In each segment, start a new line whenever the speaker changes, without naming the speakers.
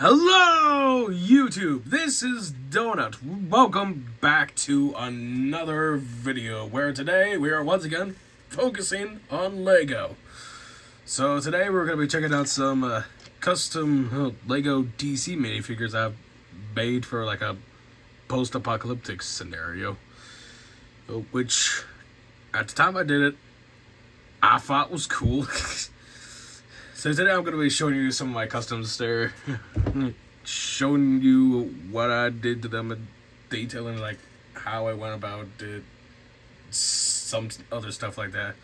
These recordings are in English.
Hello, YouTube! This is Donut. Welcome back to another video where today we are once again focusing on Lego. So today we're going to be checking out some custom Lego DC minifigures I've made for like a post-apocalyptic scenario. Which, at the time I did it, I thought was cool. So today I'm going to be showing you some of my customs there, showing you what I did to them and detailing like how I went about it, some other stuff like that.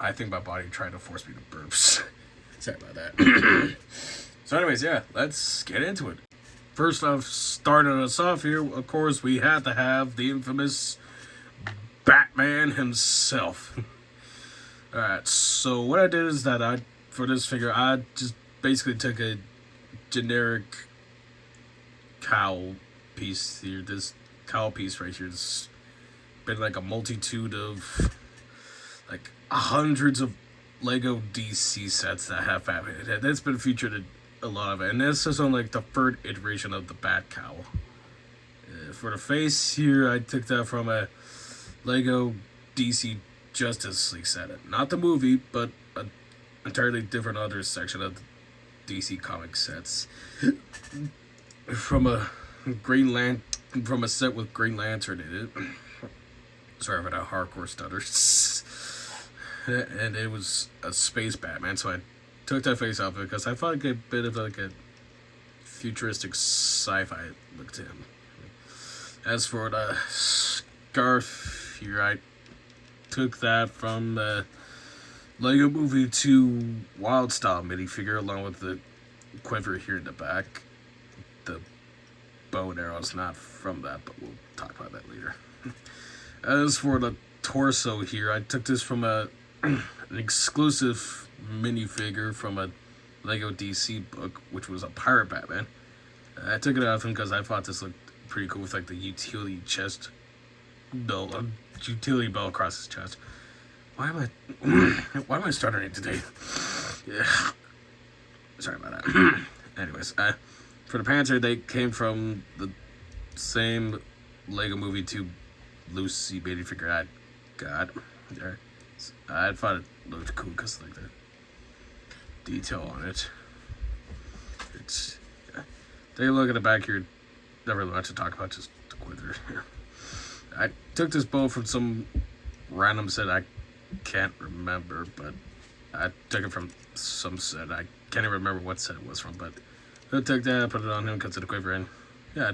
I think my body tried to force me to burp. Sorry about that. So anyways, yeah, let's get into it. First off, starting us off here, of course, we had to have the infamous Batman himself. Alright, so what I did is that for this figure, I just basically took a generic cowl piece here. This cowl piece right here has been like a multitude of like hundreds of Lego DC sets that have Batman. That's been featured in a lot of it. And this is on like the third iteration of the Bat cowl. For the face here, I took that from a Lego DC Justice League set. Not the movie, but an entirely different other section of the DC comic sets. From a set with Green Lantern in it. Sorry for that hardcore stutter. And it was a space Batman, so I took that face off because I thought it gave a bit of like a futuristic sci-fi look to him. As for the scarf here, I took that from the Lego Movie 2 Wild Style minifigure along with the quiver here in the back. The bow and arrow is not from that, but we'll talk about that later. As for the torso here, I took this from an exclusive minifigure from a Lego DC book, which was a Pirate Batman. I took it off him because I thought this looked pretty cool with like the utility belt across his chest. Why am I stuttering today? Yeah. Sorry about that. Anyways, for the pants here, they came from the same Lego Movie 2 Lucy minifigure I got there. I thought it looked cool because like the detail on it. It's take a look at the back here. Not really much to talk about, just the quiver here. I took this bow from some random set I can't remember, but I took it from some set. I can't even remember what set it was from, but I took that, put it on him, cut to the quiver, and yeah,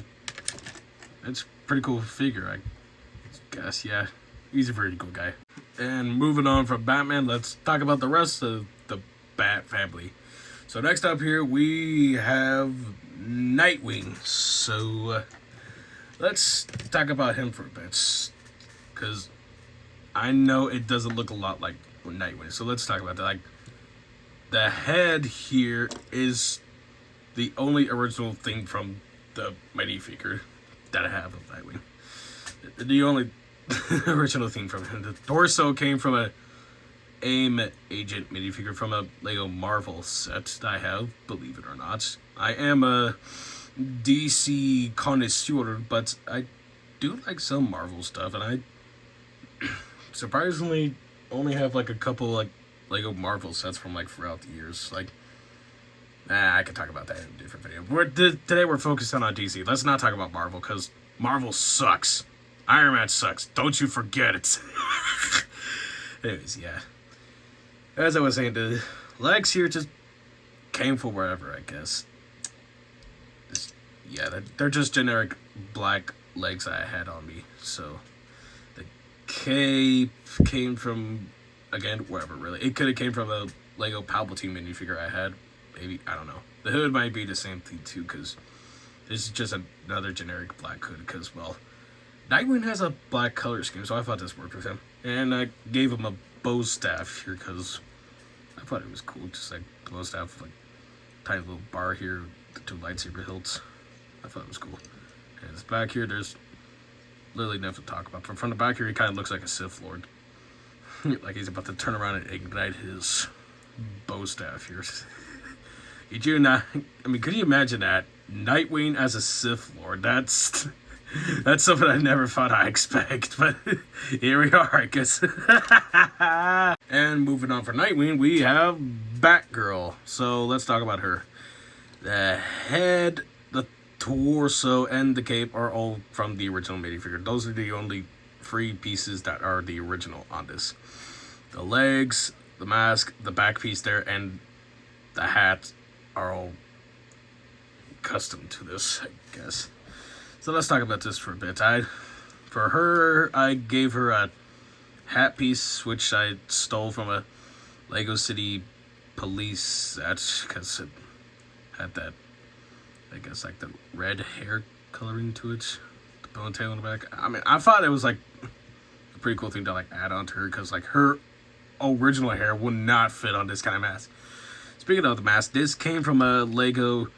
it's a pretty cool figure, I guess. Yeah, he's a pretty cool guy. And moving on from Batman, let's talk about the rest of the Bat family. So next up here, we have Nightwing. So let's talk about him for a bit, because I know it doesn't look a lot like Nightwing. So let's talk about that. Like, the head here is the only original thing from the minifigure that I have of Nightwing. The only original thing from him. The torso came from a AIM agent minifigure from a Lego Marvel set that I have, believe it or not. I am a DC connoisseur, but I do like some Marvel stuff, and I surprisingly only have like a couple like Lego Marvel sets from like throughout the years. Like, I can talk about that in a different video. Today we're focusing on DC. Let's not talk about Marvel, because Marvel sucks. Iron Man sucks. Don't you forget it. Anyways, yeah. As I was saying, the legs here just came from wherever, I guess. Yeah, they're just generic black legs I had on me. So the cape came from, again, wherever really. It could have came from a Lego Palpatine minifigure I had. Maybe, I don't know. The hood might be the same thing too, because this is just another generic black hood, because, well, Nightwing has a black color scheme, so I thought this worked with him. And I gave him a bow staff here, because I thought it was cool. Just like bow staff, like tiny little bar here, the two lightsaber hilts. I thought it was cool. And this back here, there's literally nothing to talk about. From the back here, he kind of looks like a Sith Lord. Like he's about to turn around and ignite his bow staff here. Could you not? I mean, could you imagine that? Nightwing as a Sith Lord. That's something I never thought I'd expect, but here we are, I guess. And moving on for Nightwing, we have Batgirl. So let's talk about her. The head, the torso, and the cape are all from the original minifigure. Those are the only 3 pieces that are the original on this. The legs, the mask, the back piece there, and the hat are all custom to this, I guess. So let's talk about this for a bit. For her, I gave her a hat piece, which I stole from a Lego City police set, because it had that, I guess, like the red hair coloring to it, the ponytail in the back. I mean, I thought it was like a pretty cool thing to like add on to her, because like her original hair would not fit on this kind of mask. Speaking of the mask, this came from a Lego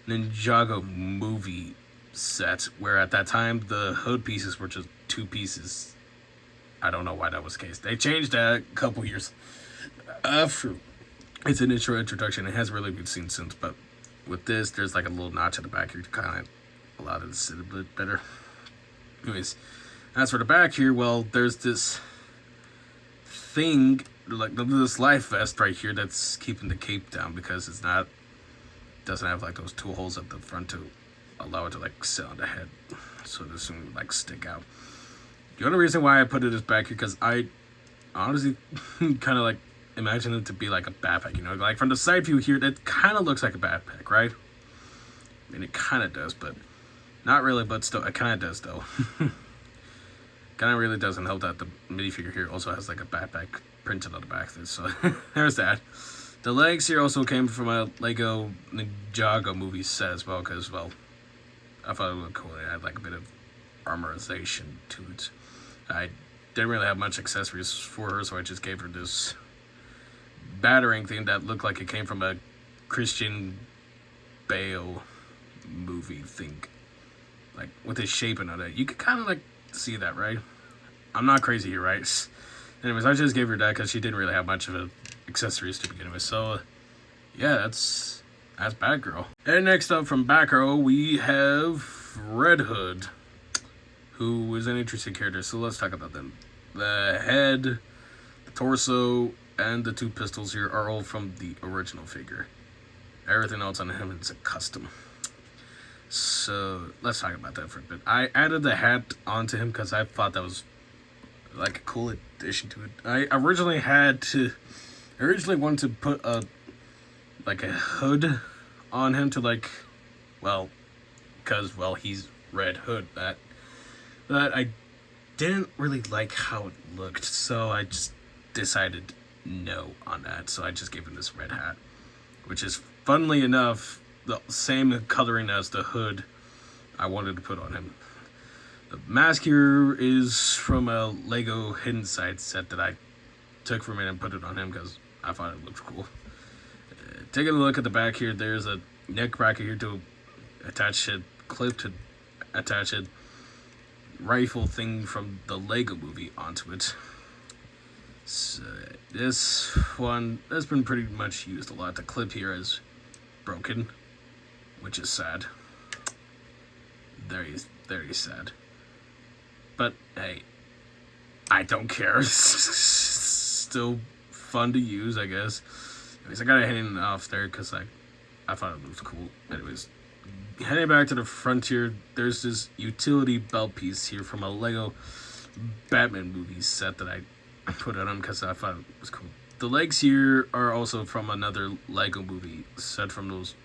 Ninjago movie set, where at that time the hood pieces were just 2 pieces. I don't know why that was the case. They changed that a couple years after its initial introduction. It hasn't really been seen since, but with this, there's like a little notch at the back here to kind of allow it to sit a bit better. Anyways, as for the back here, well, there's this thing, like this life vest right here that's keeping the cape down, because doesn't have like those 2 holes at the front to allow it to like sit on the head, so this doesn't like stick out. The only reason why I put it is back here, because I honestly kind of like imagine it to be like a backpack, you know, like from the side view here, that kind of looks like a backpack, right? I mean, it kind of does, but not really, but still, it kind of does though. Kind of really doesn't help that the minifigure here also has like a backpack printed on the back there, so there's that. The legs here also came from a Lego Ninjago movie set as well, because, well, I thought it looked cool. It had like a bit of armorization to it. I didn't really have much accessories for her, so I just gave her this battering thing that looked like it came from a Christian Bale movie thing. Like, with his shaping on it. You could kind of like see that, right? I'm not crazy here, right? Anyways, I just gave her that because she didn't really have much of a accessories to begin with. So yeah, that's Batgirl. And next up from Batgirl, we have Red Hood, who is an interesting character, so let's talk about them. The head, the torso, and the 2 pistols here are all from the original figure. Everything else on him is a custom. So let's talk about that for a bit. I added the hat onto him because I thought that was like a cool addition to it. I originally wanted to put a hood on him to like, well, because, well, he's Red Hood. But I didn't really like how it looked, so I just decided no on that. So I just gave him this red hat, which is, funnily enough, the same coloring as the hood I wanted to put on him. The mask here is from a Lego Hidden Side set that I took from it and put it on him because I thought it looked cool. Taking a look at the back here, there's a neck bracket here to attach a clip to attach a rifle thing from the Lego movie onto it. So this one has been pretty much used a lot. The clip here is broken, which is sad. Very sad. But hey, I don't care. Still fun to use, I guess. Anyways, I got it hanging off there because I thought it looked cool. Anyways, heading back to the frontier, there's this utility belt piece here from a Lego Batman movie set that I put it on because I thought it was cool. The legs here are also from another Lego movie set from those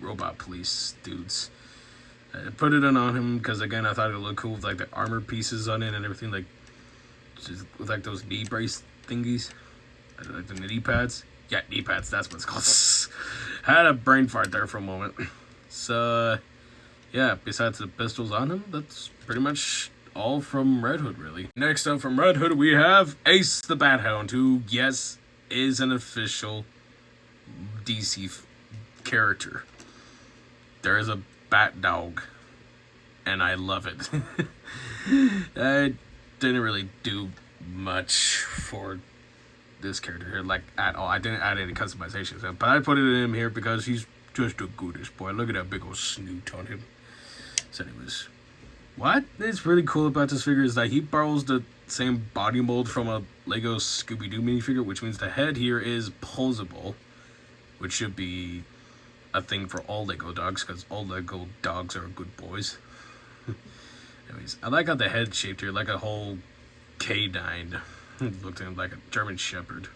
robot police dudes. I put it on him because, again, I thought it would look cool with like the armor pieces on it and everything, like just with like those knee brace thingies, like the knee pads. Yeah, knee pads, that's what it's called. Had a brain fart there for a moment. So yeah, besides the pistols on him, that's pretty much all from Red Hood, really. Next up from Red Hood, we have Ace the Bat Hound, who, yes, is an official DC character. There is a bat dog, and I love it. I didn't really do much for this character here, like, at all. I didn't add any customizations, but I put it in him here because he's just a goodish boy. Look at that big old snoot on him. So anyways, what is really cool about this figure is that he borrows the same body mold from a Lego Scooby-Doo minifigure, which means the head here is posable, which should be a thing for all Lego dogs, because all Lego dogs are good boys. Anyways, I like how the head's shaped here, like a whole canine. Looked at him like a German Shepherd,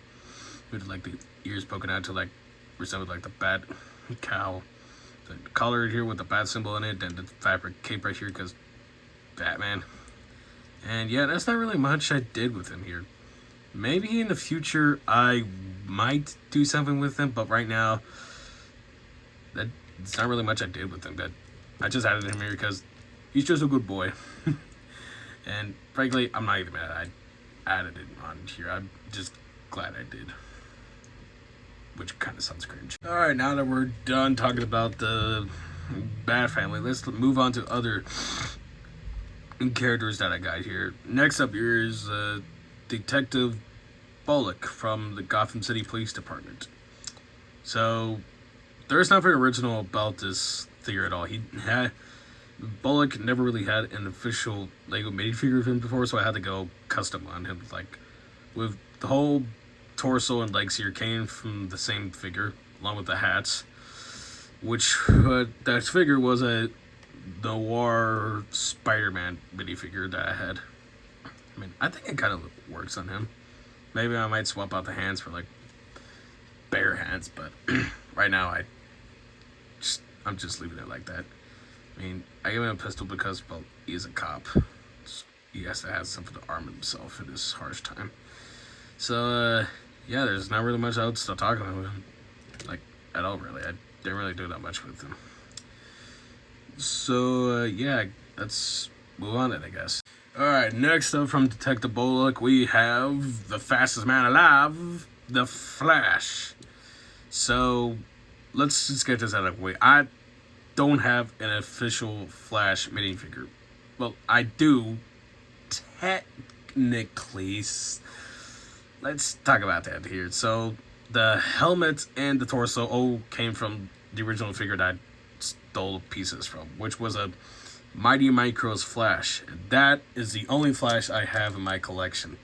with like the ears poking out to like resemble like the bat cow. The collar here with the bat symbol in it, and the fabric cape right here because Batman. And yeah, that's not really much I did with him here. Maybe in the future I might do something with him, but right now it's not really much I did with him. But I just added him here because he's just a good boy. And frankly, I'm not even mad I added it on here. I'm just glad I did. Which kind of sounds cringe. Alright, now that we're done talking about the Bat family, let's move on to other characters that I got here. Next up here is Detective Bullock from the Gotham City Police Department. So, there's nothing original about this figure at all. Bullock never really had an official Lego minifigure of him before, so I had to go custom on him. Like, with the whole torso and legs here came from the same figure, along with the hats, which that figure was a noir Spider-Man minifigure that I had. I mean, I think it kind of works on him. Maybe I might swap out the hands for like bare hands, but right now I'm just leaving it like that. I mean, I gave him a pistol because, well, he is a cop. He has to have something to arm himself in this harsh time. So, yeah, there's not really much else to talk about with him. Like, at all, really. I didn't really do that much with him. So, yeah, let's move on then, I guess. Alright, next up from Detective Bullock, we have the fastest man alive, the Flash. So, let's just get this out of the way. I don't have an official Flash minifigure. Well, I do, technically. Let's talk about that here. So, the helmet and the torso all came from the original figure that I stole pieces from, which was a Mighty Micro's Flash. And that is the only Flash I have in my collection,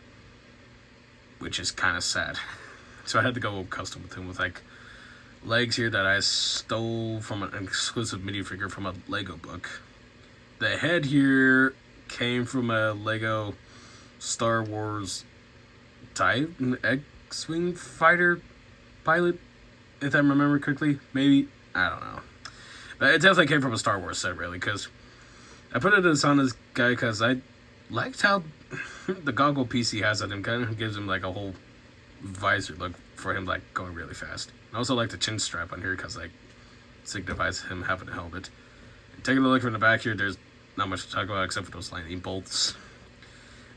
which is kind of sad. So I had to go custom with him with like legs here that I stole from an exclusive minifigure from a Lego book. The head here came from a Lego Star Wars Titan X-Wing fighter pilot, if I remember correctly. Maybe, I don't know. But it definitely came from a Star Wars set, really, because I put it on this guy because I liked how the goggle piece he has on him kind of gives him like a whole visor look for him, like going really fast. I also like the chin strap on here because like signifies him having a helmet. And taking a look from the back here, there's not much to talk about except for those lightning bolts.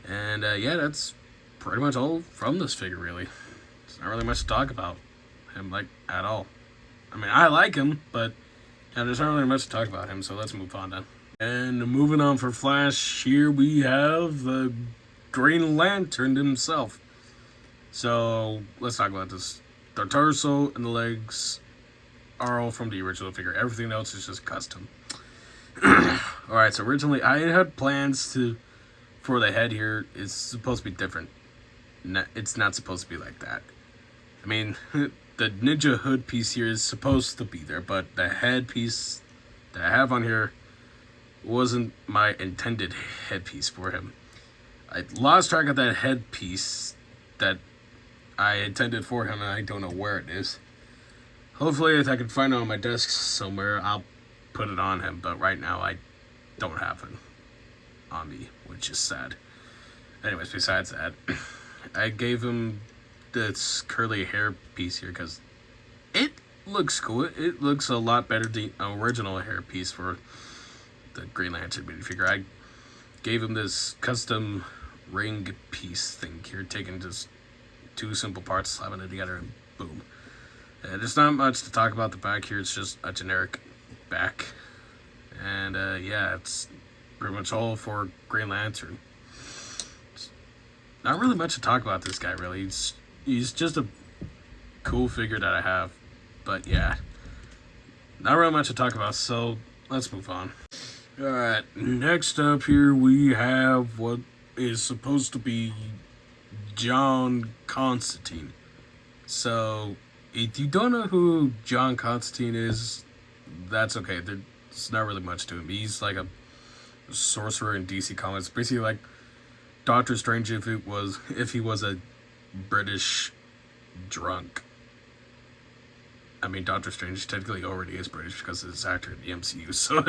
And yeah, that's pretty much all from this figure, really. There's not really much to talk about him, like, at all. I mean, I like him, but yeah, there's not really much to talk about him, so let's move on then. And moving on for Flash, here we have the Green Lantern himself. So, let's talk about this. The torso and the legs are all from the original figure. Everything else is just custom. Alright, so originally I had plans for the head here. It's supposed to be different. It's not supposed to be like that. I mean, the ninja hood piece here is supposed to be there, but the head piece that I have on here wasn't my intended headpiece for him. I lost track of that headpiece that I intended for him, and I don't know where it is. Hopefully, if I can find it on my desk somewhere, I'll put it on him, but right now I don't have it on me, which is sad. Anyways, besides that, I gave him this curly hair piece here because it looks cool. It looks a lot better than the original hair piece for the Green Lantern minifigure. I gave him this custom ring piece thing here, taking just two simple parts, slapping it together, and boom. There's not much to talk about the back here. It's just a generic back. And yeah, it's pretty much all for Green Lantern. It's not really much to talk about this guy, really. he's just a cool figure that I have. But yeah, not really much to talk about, so let's move on. Alright, next up here we have what is supposed to be John Constantine. So, if you don't know who John Constantine is, that's okay. There's not really much to him. He's like a sorcerer in DC Comics. Basically like Doctor Strange if he was a British drunk. I mean, Doctor Strange technically already is British because of his actor in the MCU, so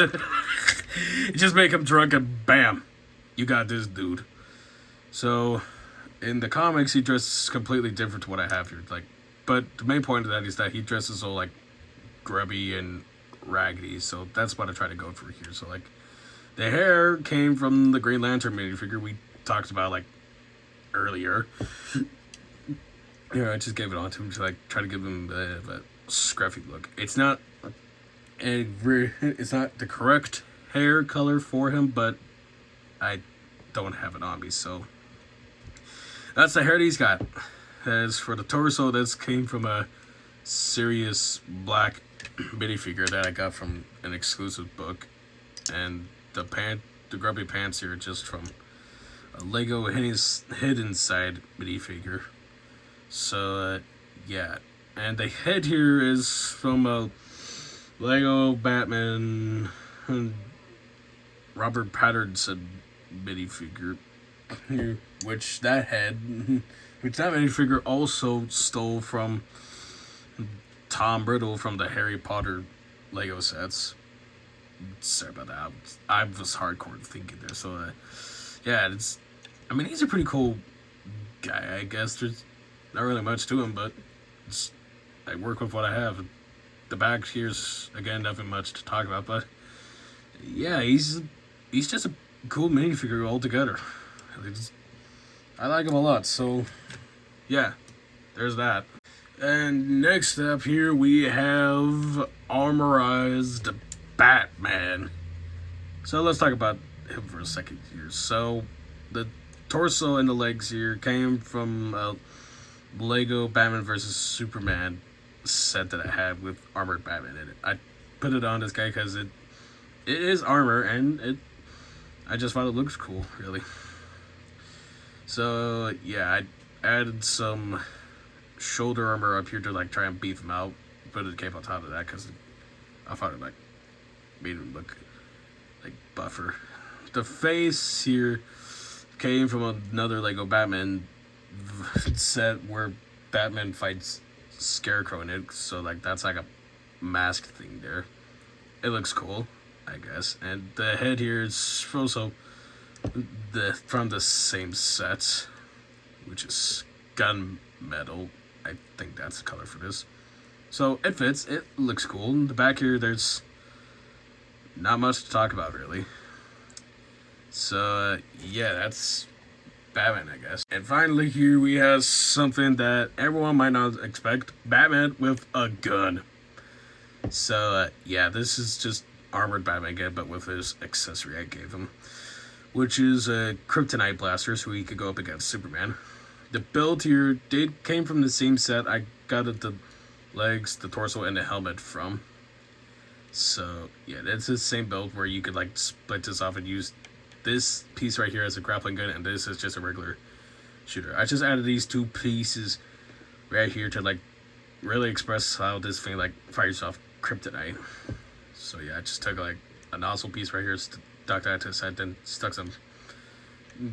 just make him drunk and bam, you got this dude. So, in the comics, he dresses completely different to what I have here. Like, but the main point of that is that he dresses all like grubby and raggedy, so that's what I try to go for here. So, like, the hair came from the Green Lantern minifigure we talked about like earlier. Yeah, I just gave it on to him to like try to give him a scruffy look. It's not the correct hair color for him, but I don't have it on me, so that's the hair that he's got. As for the torso, this came from a Sirius Black minifigure that I got from an exclusive book, and the grubby pants here are just from a Lego Hidden Side minifigure. So yeah. And the head here is from a Lego Batman Robert Pattinson minifigure, which that minifigure also stole from Tom Riddle from the Harry Potter Lego sets. Sorry about that. I was hardcore thinking there. So yeah, he's a pretty cool guy. I guess there's not really much to him, but I work with what I have. The back here's, again, nothing much to talk about, but yeah, he's just a cool minifigure altogether. I like him a lot, so yeah, there's that. And next up here we have Armorized Batman. So let's talk about him for a second here. So the torso and the legs here came from Lego Batman vs. Superman set that I had with armored Batman in it. I put it on this guy because it is armor, and I just thought it looks cool, really. So yeah, I added some shoulder armor up here to like try and beef him out. Put a cape on top of that because I thought it like made him look like buffer. The face here came from another Lego Batman set where Batman fights Scarecrow in it, so like that's like a mask thing there. It looks cool, I guess. And the head here is also from the same set, which is gunmetal. I think that's the color for this. So it fits. It looks cool. In the back here, there's not much to talk about really. So yeah, that's Batman, I guess. And finally here we have something that everyone might not expect. Batman with a gun. So yeah, this is just armored Batman again, but with his accessory I gave him, which is a kryptonite blaster, so he could go up against Superman. The build here came from the same set I got the legs, the torso, and the helmet from. So yeah, that's the same build where you could like split this off and use this piece right here as a grappling gun, and this is just a regular shooter. I just added these two pieces right here to like really express how this thing like fires off kryptonite. So yeah, I just took like a nozzle piece right here, stuck that to the side, then stuck some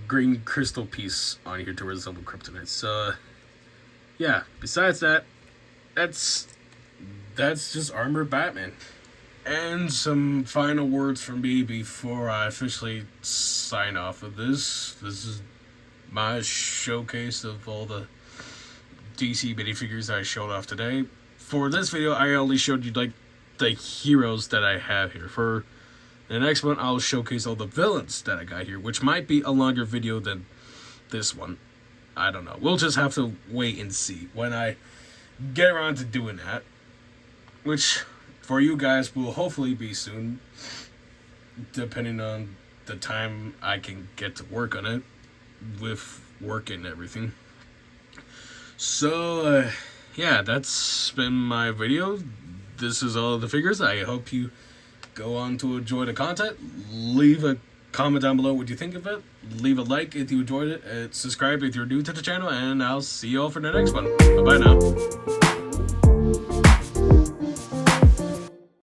green crystal piece on here to resemble kryptonite. So yeah, besides that, that's just armored Batman. And some final words from me before I officially sign off of this. This is my showcase of all the DC minifigures I showed off today. For this video, I only showed you like the heroes that I have here. For the next one, I'll showcase all the villains that I got here, which might be a longer video than this one. I don't know. We'll just have to wait and see when I get around to doing that, which for you guys will hopefully be soon, depending on the time I can get to work on it with work and everything. So, yeah, that's been my video. This is all the figures. I hope you go on to enjoy the content. Leave a comment down below what you think of it. Leave a like if you enjoyed it. Subscribe if you're new to the channel. And I'll see you all for the next one. Bye-bye now.